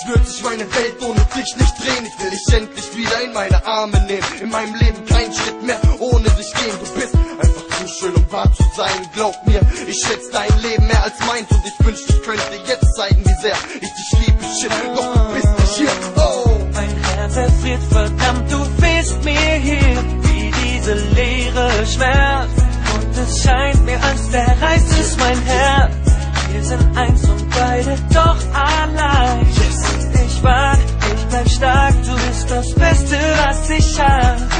als würde sich meine Welt ohne dich nicht drehen. Ich will dich endlich wieder in meine Arme nehmen. In meinem Leben kein Schritt mehr ohne dich gehen. Du bist einfach zu schön, um wahr zu sein. Glaub mir, ich schätze dein Leben mehr als meins. Und ich wünschte, ich könnte dir jetzt zeigen, wie sehr ich dich liebe. Shit, doch du bist nicht hier. Oh, mein Herz erfriert, verdammt, du fehlst mir hier. Wie diese Leere schmerzt. Und es scheint mir, als zerreißt es mein Herz. Wir sind eins und beide doch allein. yes. Ich bleib stark, du bist das Beste, was ich hab.